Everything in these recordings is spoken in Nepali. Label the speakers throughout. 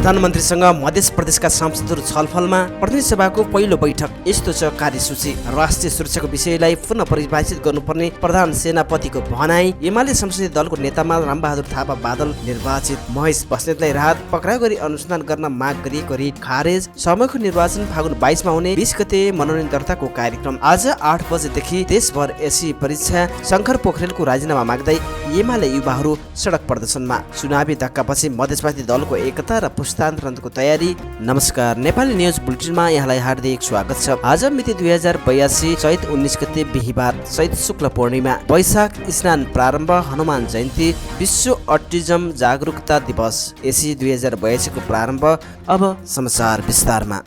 Speaker 1: प्रधानमन्त्रीसँग मध्य प्रदेशका सांसदहरू छलफलमा प्रतिनिधि सभाको पहिलो बैठक। यस्तो छ कार्यसूची। राष्ट्रिय सुरक्षाको विषयलाई पुनः परिभाषित गर्नुपर्ने प्रधान सेनापतिको भनाई। एमाले संसदीय दलको नेतामा रामबहादुर थापा बादल निर्वाचित। महेश बस्नेतलाई राहत पक्राउ गरी अनुसन्धान गर्न माग गरिएको रिट खारेज। समयको निर्वाचन फागुन 22 मा हुने 20 गते मनोनयन दर्ताको कार्यक्रम। आज 8 बजेदेखि देशभर एसई परीक्षा। शङ्कर पोखरेलको राजीनामा माग्दै एमाले युवाहरू सडक प्रदर्शनमा। चुनावी धक्कापछि मधेसवादी दलको एकता र पुस्तान्तरणको तयारी। नमस्कार, नेपाली न्युज बुलेटिनमा यहाँलाई हार्दिक स्वागत छ। आज मिति 2082 चैत 19 गते बिहीबार, चैत शुक्ल पूर्णिमा। वैशाख स्नान प्रारम्भ, हनुमान जयन्ती, विश्व अटिजम जागरुकता दिवस। एसई 2082 को प्रारम्भ। अब समाचार विस्तारमा।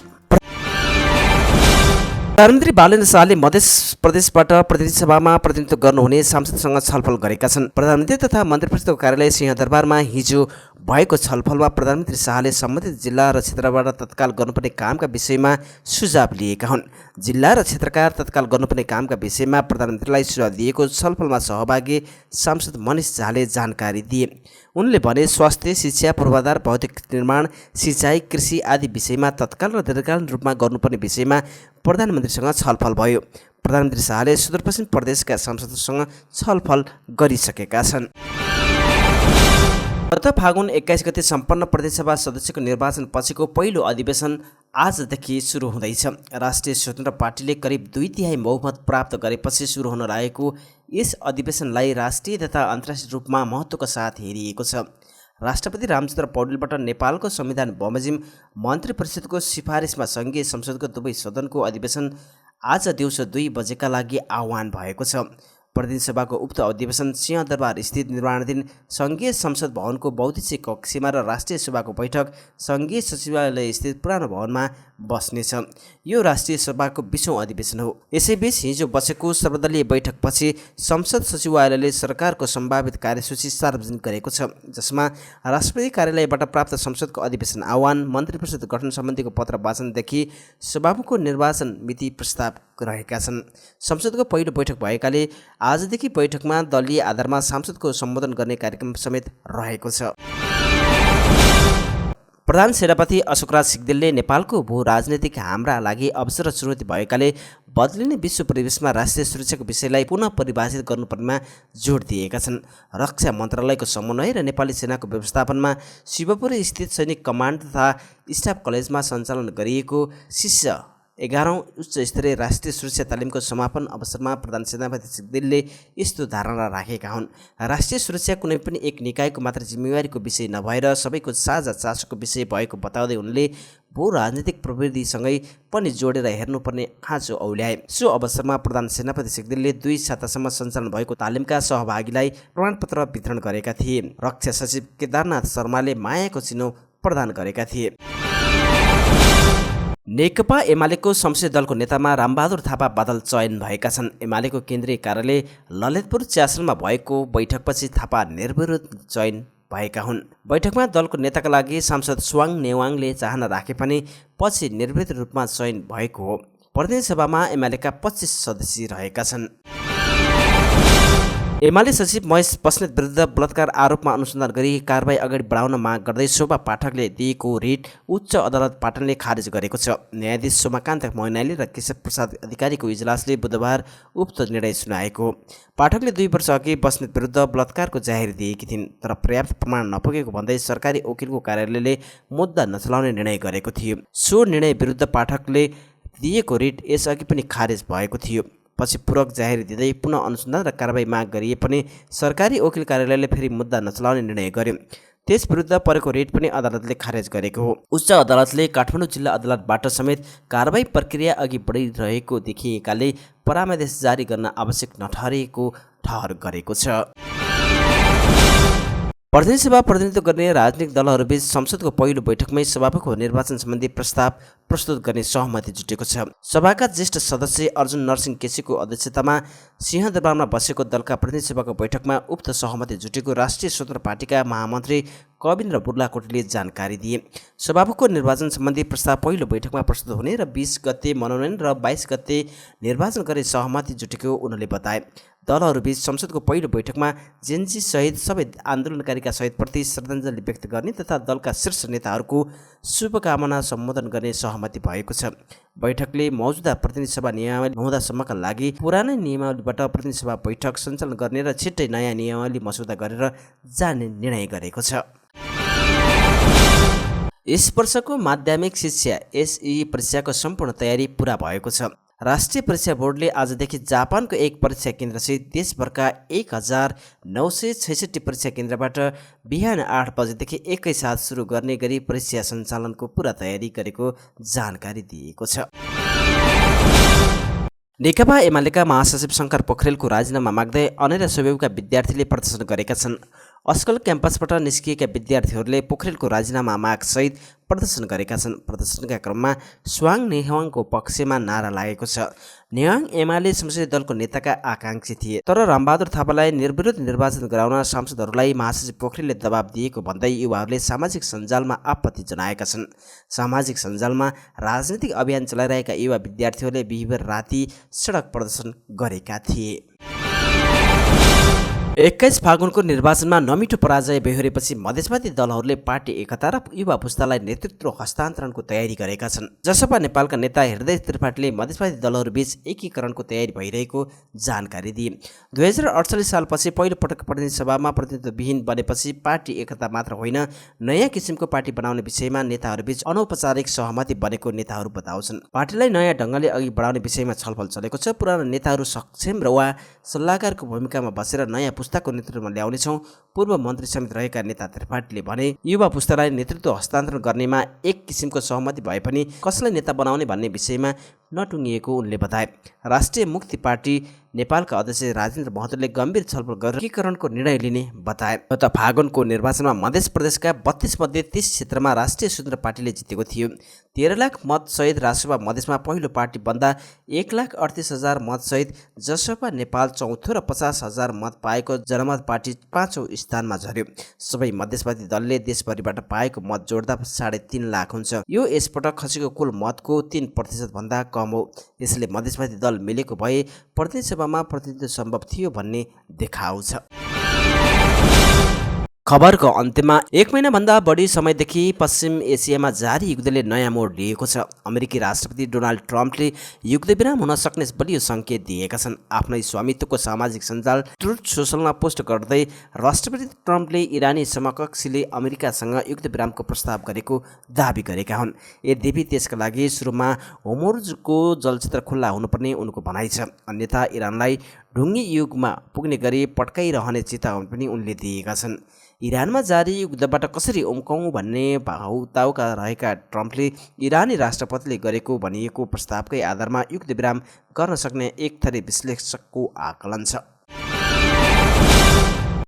Speaker 1: प्रधानमन्त्री बालेन्द्र शाहले मध्य प्रदेशबाट प्रतिनिधि सभामा प्रतिनिधित्व गर्नुहुने सांसदसँग छलफल गरेका छन्। प्रधानमन्त्री तथा मन्त्री परिषदको कार्यालय सिंहदरबारमा हिजो भएको छलफलमा प्रधानमन्त्री शाहले सम्बन्धित जिल्ला र क्षेत्रबाट तत्काल गर्नुपर्ने कामका विषयमा सुझाव लिएका हुन्। जिल्ला र क्षेत्रका तत्काल गर्नुपर्ने कामका विषयमा प्रधानमन्त्रीलाई सुझाव दिएको छलफलमा सहभागी सांसद मनिष झाले जानकारी दिए। उनले भने स्वास्थ्य, शिक्षा, पूर्वाधार, भौतिक निर्माण, सिँचाइ, कृषि आदि विषयमा तत्काल र दीर्घकालीन रूपमा गर्नुपर्ने विषयमा प्रधानमन्त्रीसँग छलफल भयो। प्रधानमन्त्री शाहले सुदूरपश्चिम प्रदेशका सांसदसँग छलफल गरिसकेका छन्। गत फागुन 21 गते सम्पन्न प्रदेशसभा सदस्यको निर्वाचन पछिको पहिलो अधिवेशन आजदेखि सुरु हुँदैछ। राष्ट्रिय स्वतन्त्र पार्टीले करिब 2/3 बहुमत प्राप्त गरेपछि सुरु हुन लागेको यस अधिवेशनलाई राष्ट्रिय तथा अन्तर्राष्ट्रिय रूपमा महत्त्वका साथ हेरिएको छ। राष्ट्रपति रामचन्द्र पौडेलबाट नेपालको संविधान बमोजिम मन्त्री परिषदको सिफारिसमा सङ्घीय संसदको दुवै सदनको अधिवेशन आज दिउँसो 2 बजेका लागि आह्वान भएको छ। प्रतिनिधि सभाको उक्त अधिवेशन सिंहदरबार स्थित निर्माणाधीन सङ्घीय संसद भवनको बहुद्देश्यीय कक्षमा र राष्ट्रिय सभाको बैठक सङ्घीय सचिवालय स्थित पुरानो भवनमा बस्नेछ। यो राष्ट्रिय सभाको 20औं अधिवेशन हो। यसैबीच हिजो बसेको सर्वदलीय बैठकपछि संसद सचिवालयले सरकारको सम्भावित कार्यसूची सार्वजनिक गरेको छ, जसमा राष्ट्रपति कार्यालयबाट प्राप्त संसदको अधिवेशन आह्वान, मन्त्री परिषद गठन सम्बन्धीको पत्र वाचनदेखि सभामुखको निर्वाचन मिति प्रस्ताव रहेका छन्। संसदको पहिलो बैठक भएकाले आजदेखि बैठकमा दलीय आधारमा सांसदको सम्बोधन गर्ने कार्यक्रम समेत रहेको छ। प्रधान सेनापति अशोकराज सिग्देलले नेपालको भू राजनैतिक हाम्रा लागि अवसर र चुनौती भएकाले बदलिने विश्व परिवेशमा राष्ट्रिय सुरक्षाको विषयलाई पुनः परिभाषित गर्नुपर्नेमा जोड दिएका छन्। रक्षा मन्त्रालयको समन्वय र नेपाली सेनाको व्यवस्थापनमा शिवपुरी स्थित सैनिक कमान्ड तथा स्टाफ कलेजमा सञ्चालन गरिएको शिष्य 11औं उच्च स्तरीय राष्ट्रिय सुरक्षा तालिमको समापन अवसरमा प्रधान सेनापति सिग्देलले यस्तो धारणा राखेका हुन्। राष्ट्रिय सुरक्षा कुनै पनि एक निकायको मात्र जिम्मेवारीको विषय नभएर सबैको साझा चासोको विषय भएको बताउँदै उनले भू राजनीतिक प्रवृत्तिसँगै पनि जोडेर हेर्नुपर्ने खाँचो औल्याए। सो अवसरमा प्रधान सेनापति सिग्देलले 2 सातासम्म सञ्चालन भएको तालिमका सहभागीलाई प्रमाणपत्र वितरण गरेका थिए। रक्षा सचिव केदारनाथ शर्माले मायाको चिनो प्रदान गरेका थिए। नेकपा एमालेको संसदीय दलको नेतामा रामबहादुर थापा बादल चयन भएका छन्। एमालेको केन्द्रीय कार्यालय ललितपुर च्यासलमा भएको बैठकपछि थापा निर्विरोध चयन भएका हुन्। बैठकमा दलको नेताका लागि सांसद स्वाङ नेवाङले चाहना राखे पनि पछि निर्विरोध रूपमा चयन भएको हो। प्रतिनिधि सभामा एमालेका 25 सदस्य रहेका छन्। एमाले सचिव महेश बस्नेत विरुद्ध बलात्कार आरोपमा अनुसन्धान गरी कारबाही अगाडि बढाउन माग गर्दै शोभा पाठकले दिएको रिट उच्च अदालत पाटनले खारेज गरेको छ। न्यायाधीश सोमाकान्त मैनाली र केशव प्रसाद अधिकारीको इजलासले बुधबार उक्त निर्णय सुनाएको। पाठकले 2 वर्ष अघि बस्नेत विरुद्ध बलात्कारको जाहेर दिएकी थिइन्, तर पर्याप्त प्रमाण नपुगेको भन्दै सरकारी वकिलको कार्यालयले मुद्दा नचलाउने निर्णय गरेको थियो। सो निर्णय विरुद्ध पाठकले दिएको रिट यसअघि पनि खारेज भएको थियो। पछि पूरक जाहेर दिँदै पुनः अनुसन्धान र कारबाही माग गरिए पनि सरकारी वकिल कार्यालयले फेरि मुद्दा नचलाउने निर्णय गर्यो। त्यस विरुद्ध परेको रिट पनि अदालतले खारेज गरेको हो। उच्च अदालतले काठमाडौँ जिल्ला अदालतबाट समेत कारबाही प्रक्रिया अघि बढिरहेको देखिएकाले परामर्श जारी गर्न आवश्यक नठहरेको ठहर गरेको छ। प्रतिनिधि सभा प्रतिनिधित्व गर्ने राजनीतिक दलहरूबीच संसदको पहिलो बैठकमै सभामुखको निर्वाचन सम्बन्धी प्रस्ताव प्रस्तुत गर्ने सहमति जुटेको छ। सभाका ज्येष्ठ सदस्य अर्जुन नरसिंह केसीको अध्यक्षतामा सिंहदरबारमा बसेको दलका प्रतिनिधि सभाको बैठकमा उक्त सहमति जुटेको राष्ट्रिय स्वतन्त्र पार्टीका महामन्त्री कविन्द्र बुर्लाकोटीले जानकारी दिए। सभामुखको निर्वाचन सम्बन्धी प्रस्ताव पहिलो बैठकमा प्रस्तुत हुने र 20 गते मनोनयन र 22 गते निर्वाचन गरी सहमति जुटेको उनले बताए। दलहरूबीच संसदको पहिलो बैठकमा जेन्जी सहित सबै आन्दोलनकारीका सहितप्रति श्रद्धाञ्जली व्यक्त गर्ने तथा दलका शीर्ष नेताहरूको शुभकामना सम्बोधन गर्ने सहमति भएको छ। बैठकले मौजुदा प्रतिनिधि सभा नियमावली हुँदासम्मका लागि पुरानै नियमावलीबाट प्रतिनिधि सभा बैठक सञ्चालन गर्ने र छिट्टै नयाँ नियमावली मसौदा गरेर जाने निर्णय गरेको छ। यस वर्षको माध्यमिक शिक्षा एसई परीक्षाको सम्पूर्ण तयारी पूरा भएको छ। राष्ट्रिय परीक्षा बोर्डले आजदेखि जापानको एक परीक्षा केन्द्रसहित देशभरका 1966 परीक्षा केन्द्रबाट बिहान 8 बजेदेखि एकैसाथ सुरु गर्ने गरी परीक्षा सञ्चालनको पूरा तयारी गरेको जानकारी दिएको छ। नेकपा एमालेका महासचिव शङ्कर पोखरेलको राजीनामा माग्दै अनेरा स्वभावका विद्यार्थीले प्रदर्शन गरेका छन्। अस्कल क्याम्पसबाट निस्किएका विद्यार्थीहरूले पोखरेलको राजीनामा मागसहित प्रदर्शन गरेका छन्। प्रदर्शनका क्रममा स्वाङ नेहाङको पक्षमा नारा लागेको छ। नेहाङ एमाले संसदीय दलको नेताका आकाङ्क्षी थिए, तर रामबहादुर थापालाई निर्विरोध निर्वाचन गराउन सांसदहरूलाई महासचिव पोखरेलले दबाब दिएको भन्दै युवाहरूले सामाजिक सञ्जालमा आपत्ति जनाएका छन्। सामाजिक सञ्जालमा राजनीतिक अभियान चलाइरहेका युवा विद्यार्थीहरूले बिहिबार राति सडक प्रदर्शन गरेका थिए। 21 फागुनको निर्वाचनमा नमिठो पराजय बेहोरेपछि मधेसवादी दलहरूले पार्टी एकता र युवा पुस्तालाई नेतृत्व हस्तान्तरणको तयारी गरेका छन्। जसपा नेपालका नेता हृदय त्रिपाठीले मधेसवादी दलहरूबीच एकीकरणको तयारी भइरहेको जानकारी दिए। 2048 सालपछि पहिलो पटक प्रतिनिधि सभामा प्रतिनिधित्वविहीन बनेपछि पार्टी एकता मात्र होइन, नयाँ किसिमको पार्टी बनाउने विषयमा नेताहरूबीच अनौपचारिक सहमति बनेको नेताहरू बताउँछन्। पार्टीलाई नयाँ ढङ्गले अघि बढाउने विषयमा छलफल चलेको छ। पुराना नेताहरू सक्षम र वा सल्लाहकारको भूमिकामा बसेर नयाँ पुस्ताको नेतृत्वमा ल्याउनेछौँ। पूर्व मन्त्री समेत रहेका नेता त्रिपाठीले भने युवा पुस्तालाई नेतृत्व हस्तान्तरण गर्नेमा एक किसिमको सहमति भए पनि कसलाई नेता बनाउने भन्ने विषयमा नटुङ्गिएको उनले बताए। राष्ट्रिय मुक्ति पार्टी नेपालका अध्यक्ष राजेन्द्र महतोले गम्भीर छलफल गरेर एकीकरणको निर्णय लिने बताए। गत फागुनको निर्वाचनमा मध्य प्रदेशका 32 मध्ये 30 क्षेत्रमा राष्ट्रिय स्वतन्त्र पार्टीले जितेको थियो। 13 लाख मतसहित राजसभा मधेसमा पहिलो पार्टी बन्दा 1,38,000 मतसहित जसपा नेपाल चौथो र 50,000 मत पाएको जनमत पार्टी 5औं स्थानमा झर्यो। सबै मधेसवादी दलले देशभरिबाट पाएको मत जोड्दा 3.5 लाख हुन्छ। यो यसपटक खसेको कुल मतको 3% भन्दा कम हो। यसले मधेसवादी दल मिलेको भए प्रतिनिधि सभामा प्रतिनिधित्व सम्भव थियो भन्ने देखाउँछ। खबरको अन्त्यमा 1 महिनाभन्दा बढी समयदेखि पश्चिम एसियामा जारी युद्धले नयाँ मोड लिएको छ। अमेरिकी राष्ट्रपति डोनाल्ड ट्रम्पले युद्धविराम हुन सक्ने बलियो सङ्केत दिएका छन्। आफ्नै स्वामित्वको सामाजिक सञ्जाल ट्रुथ सोसलमा पोस्ट गर्दै राष्ट्रपति ट्रम्पले इरानी समकक्षीले अमेरिकासँग युद्धविरामको प्रस्ताव गरेको दाबी गरेका हुन्। यद्यपि त्यसका लागि सुरुमा होर्मुजको जलक्षेत्र खुल्ला हुनुपर्ने उनको भनाइ छ। अन्यथा इरानलाई ढुङ्गी युगमा पुग्ने गरी पड्काइरहने चेतावनी पनि उनले दिएका छन्। इरानमा जारी युद्धबाट कसरी उम्कौँ भन्ने भाउताउका रहेका ट्रम्पले इरानी राष्ट्रपतिले गरेको भनिएको प्रस्तावकै आधारमा युद्धविराम गर्न सक्ने एक थरी विश्लेषकको आकलन छ।